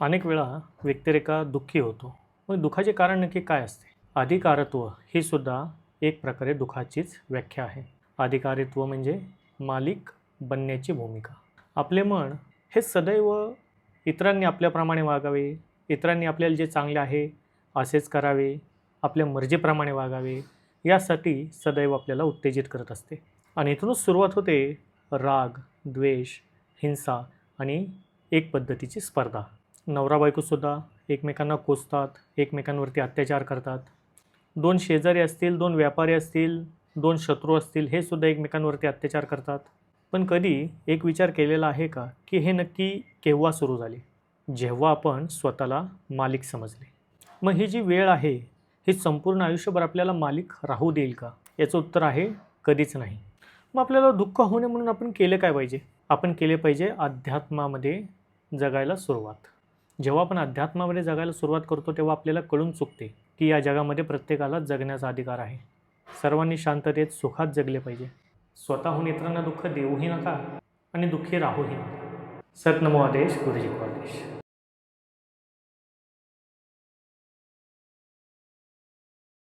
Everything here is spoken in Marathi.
अनेक वेळा व्यक्तिरेखा दुःखी होतो. मग दुःखाचे कारण नक्की काय असते? अधिकारत्व ही सुद्धा एक प्रकारे दुःखाचीच व्याख्या आहे. अधिकारित्व म्हणजे मालिक बनण्याची भूमिका. आपले मन हे सदैव इतरांनी आपल्याप्रमाणे वागावे, इतरांनी आपल्याला जे चांगले आहे असेच करावे, आपल्या मर्जीप्रमाणे वागावे, यासाठी सदैव आपल्याला उत्तेजित करत असते. आणि इथूनच सुरुवात होते राग, द्वेष, हिंसा आणि एक पद्धतीची स्पर्धा. नवरा बायकोसुद्धा एकमेकांना कोसतात, एकमेकांवरती अत्याचार करतात. दोन शेजारी असतील, दोन व्यापारी असतील, दोन शत्रू असतील, हे सुद्धा एकमेकांवरती अत्याचार करतात. पण कधी एक विचार केलेला आहे का की हे नक्की केव्हा सुरू झाले? जेव्हा आपण स्वतःला मालिक समजले. मग ही जी वेळ आहे, ही संपूर्ण आयुष्यभर आपल्याला मालिक राहू देईल का? याचं उत्तर आहे कधीच नाही. मग आपल्याला दुःख होऊ नये म्हणून आपण केले काय पाहिजे? आपण केले पाहिजे अध्यात्मामध्ये जगायला सुरुवात. जेव्हा आपण अध्यात्मामध्ये जगायला सुरुवात करतो तेव्हा आपल्याला कळून चुकते की या जगामध्ये प्रत्येकाला जगण्याचा अधिकार आहे. सर्वांनी शांततेत सुखात जगले पाहिजे. स्वतःहून इतरांना दुःख देऊही नका आणि दुःखी राहूही नका. सत नमो आदेश, गुरुजी को आदेश.